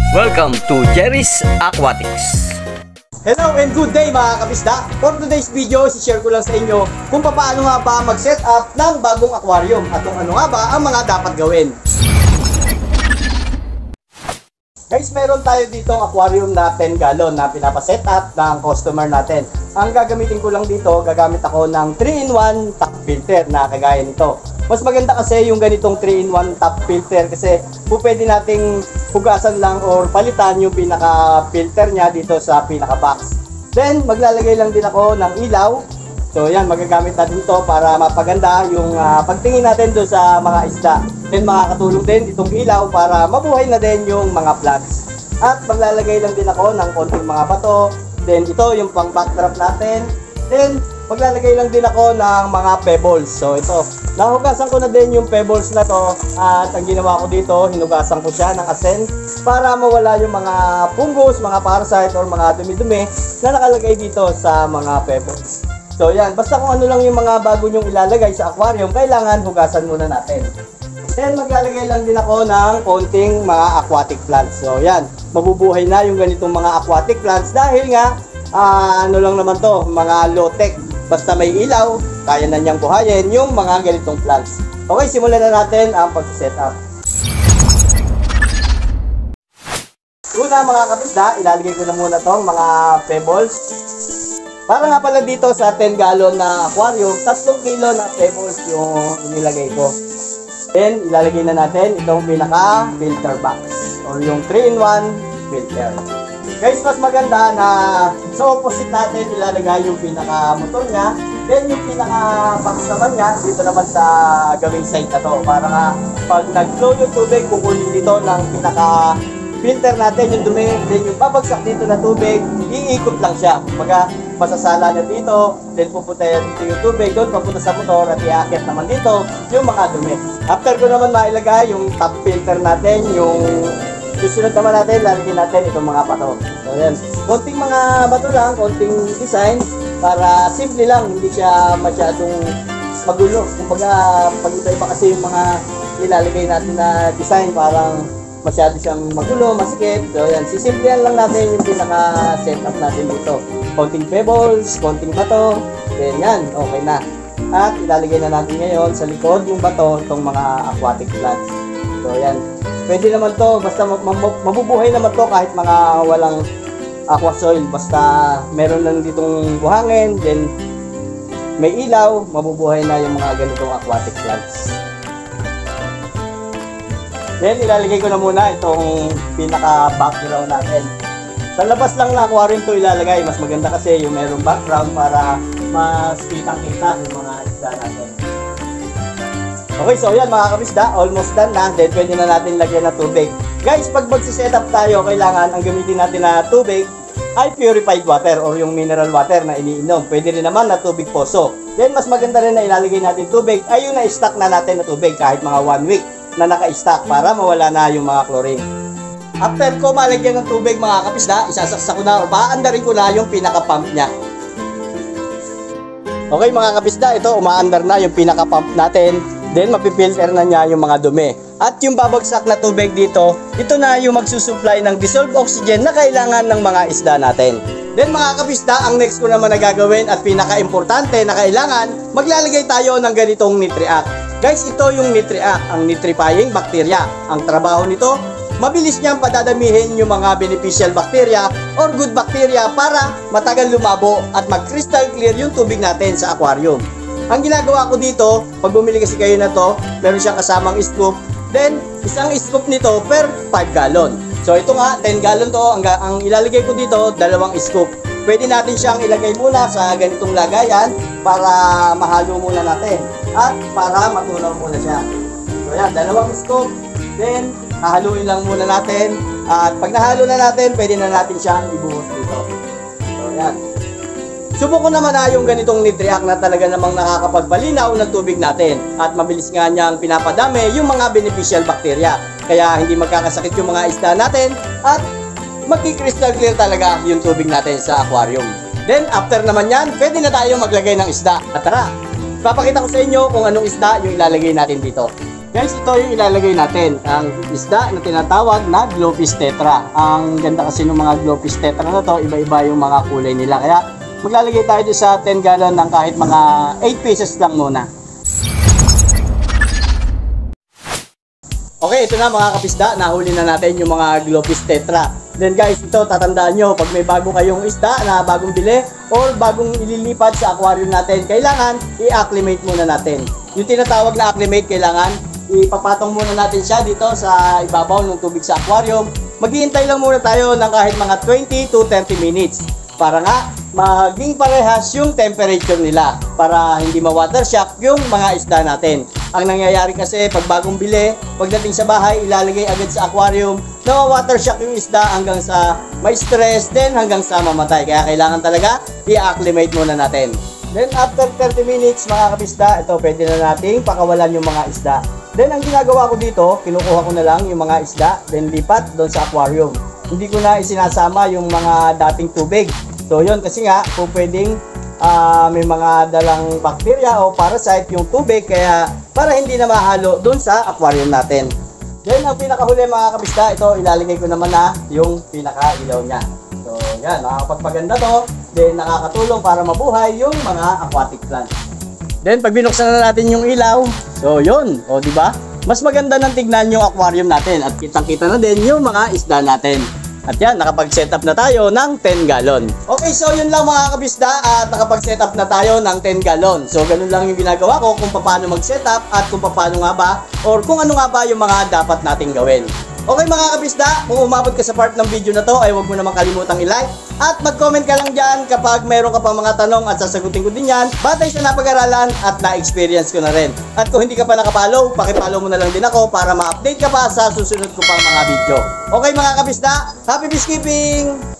Welcome to Jerry's Aquatics. Hello and good day mga kabisda. For today's video, share ko lang sa inyo kung paano nga ba mag-set up ng bagong aquarium at kung ano nga ba ang mga dapat gawin. Guys, meron tayo dito ang aquarium na 10 gallon na pinapaset up ng customer natin. Ang gagamitin ko lang dito, gagamit ako ng 3-in-1 top filter na kagaya nito. Mas maganda kasi yung ganitong 3-in-1 top filter kasi pwede nating hugasan lang or palitan yung pinaka-filter niya dito sa pinaka-box. Then, maglalagay lang din ako ng ilaw. So, yan, magagamit natin ito para mapaganda yung pagtingin natin doon sa mga isda. Then, makakatulong din itong ilaw para mabuhay na din yung mga plants. At maglalagay lang din ako ng konting mga bato. Then, ito yung pang backdrop natin. Then, maglalagay lang din ako ng mga pebbles. So, ito. Nahugasan ko na din yung pebbles na to. At ang ginawa ko dito, hinugasan ko siya ng asin para mawala yung mga fungus, mga parasite, or mga dumi-dumi na nakalagay dito sa mga pebbles. So, yan. Basta kung ano lang yung mga bago nyong ilalagay sa aquarium, kailangan hugasan muna natin. Then, maglalagay lang din ako ng konting mga aquatic plants. So, yan. Mabubuhay na yung ganitong mga aquatic plants dahil nga, ano lang naman to, mga low-tech. Basta may ilaw, kaya na niyang buhayin yung mga ganitong plants. Okay, simulan na natin ang pag-set up. Una mga kabisda, ilalagay ko na muna tong mga pebbles. Para nga pala dito sa 10 gallon na aquarium, 3 kilo na pebbles yung inilagay ko. Then, ilalagay na natin itong pinaka-filter box or yung 3-in-1 filter. Guys, mas maganda na sa opposite natin ilalagay yung pinaka-motor niya. Then, yung pinaka-box naman niya, dito naman sa gawing side na to. Para nga, pag nag-flow yung tubig, kukunin dito ng pinaka-filter natin yung dumi. Then, yung babagsak dito na tubig, iikot lang siya. Kumbaga, masasala na dito, then pupunta dito yung tubig, doon papunta sa motor at iaakit naman dito yung mga dumi. After ko naman mailagay yung top filter natin, yung susunod naman natin, lalagyan natin itong mga bato. So yan, konting mga bato lang, konting design para simple lang, hindi siya masyadong magulo. Kumbaga, pag iba-iba kasi yung mga ilalagay natin na design, parang masyado siyang magulo, masikip. So yan, sisimplihan lang natin yung pinaka-setup natin dito. Konting pebbles, konting bato, then yan, okay na. At ilalagay na natin ngayon sa likod yung bato itong mga aquatic plants. So yan, pwede naman to, basta mabubuhay naman to kahit mga walang aqua soil. Basta meron lang ditong buhangin, then may ilaw, mabubuhay na yung mga ganitong aquatic plants. Then ilalagay ko na muna itong pinaka-background natin. Sa labas lang na aquarium to ilalagay. Mas maganda kasi yung merong background para mas kitang-kita yung mga isda natin. Okay, so yan mga kabisda, almost done na. Then pwede na natin lagyan ng tubig. Guys, pag magsiset-up tayo, kailangan ang gamitin natin na tubig ay purified water or yung mineral water na iniinom. Pwede rin naman na tubig poso. Then mas maganda rin na ilalagay natin tubig ay yung na-stock na natin na tubig kahit mga 1 week na naka-stock para mawala na yung mga chlorine. After ko malagyan ng tubig mga kapisda, isasaksak ko na o paandarin ko na yung pinaka-pump niya. Okay mga kapisda, ito umaandar na yung pinaka-pump natin. Then mapipilter na niya yung mga dumi. At yung babagsak na tubig dito, ito na yung magsusupply ng dissolved oxygen na kailangan ng mga isda natin. Then mga kapisda, ang next ko naman na gagawin at pinaka-importante na kailangan, maglalagay tayo ng ganitong nitriac. Guys, ito yung nitriac, ang nitrifying bacteria. Ang trabaho nito, mabilis niyang padadamihin yung mga beneficial bacteria or good bacteria para matagal lumabo at mag-crystal clear yung tubig natin sa aquarium. Ang ginagawa ko dito, pag bumili kasi kayo na to, meron siyang kasamang scoop. Then, isang scoop nito per 5 gallon. So, ito nga, 10 gallon to. Ang ilalagay ko dito, 2 scoop. Pwede natin siyang ilagay muna sa ganitong lagayan para mahalo muna natin. At para matunaw muna siya. So, yan, 2 scoop. Then, hahaluin lang muna natin. At pag nahalo na natin, pwede na natin siyang ibuhos dito. So, yan. Subukan naman na yung ganitong nitriac na talaga namang nakakapagbalinaw ng tubig natin. At mabilis nga niyang pinapadami yung mga beneficial bacteria. Kaya hindi magkakasakit yung mga isda natin at magki-crystal clear talaga yung tubig natin sa aquarium. Then after naman yan, pwede na tayo maglagay ng isda. At tara, papakita ko sa inyo kung anong isda yung ilalagay natin dito. Guys, ito yung ilalagay natin. Ang isda na tinatawag na Glowfish Tetra. Ang ganda kasi ng mga Glowfish Tetra na to, iba-iba yung mga kulay nila. Kaya maglalagay tayo dito sa 10 gallon ng kahit mga 8 pieces lang muna. Okay, ito na mga kapisda. Nahuli na natin yung mga Glowfish Tetra. Then guys, ito tatandaan nyo, pag may bago kayong isda na bagong bili or bagong ililipat sa aquarium natin, kailangan i-acclimate muna natin. Yung tinatawag na acclimate, kailangan ipapatong muna natin siya dito sa ibabaw ng tubig sa aquarium. Maghihintay lang muna tayo ng kahit mga 20 to 30 minutes para nga maging parehas yung temperature nila para hindi ma-water shock yung mga isda natin. Ang nangyayari kasi pag bagong bili, pagdating sa bahay, ilalagay agad sa aquarium, na-water shock yung isda hanggang sa may stress, then hanggang sa mamatay. Kaya kailangan talaga i-acclimate muna natin. Then after 30 minutes mga kapisda, ito pwede na nating pakawalan yung mga isda. Then ang ginagawa ko dito, kinukuha ko na lang yung mga isda, then lipat doon sa aquarium. Hindi ko na isinasama yung mga dating tubig. So yun, kasi nga kung pwedeng may mga dalang bacteria o parasite yung tubig, kaya para hindi na mahalo doon sa aquarium natin. Then ang pinakahuli mga kabisda, ito ilalagay ko naman na yung pinaka-ilaw niya. So yan, nakakapagpaganda to, then nakakatulong para mabuhay yung mga aquatic plants. Then pag binuksan na natin yung ilaw, so yun, o di ba? Mas maganda nang tignan yung aquarium natin at kitang-kita na din yung mga isda natin. At yan, nakapag-set up na tayo ng 10 gallon. Okay, so yun lang mga kabisda at nakapag-set up na tayo ng 10 gallon. So ganun lang yung ginagawa ko kung paano mag-set up at kung paano nga ba or kung ano nga ba yung mga dapat nating gawin. Okay mga kabisda, kung umabot ka sa part ng video na to ay huwag mo naman kalimutang i-like at mag-comment ka lang dyan kapag meron ka pang mga tanong at sasagutin ko din yan batay sa napag-aralan at na-experience ko na rin. At kung hindi ka pa nakapollow, pakipollow mo na lang din ako para ma-update ka pa sa susunod ko pang mga video. Okay mga kabisda, happy beekeeping!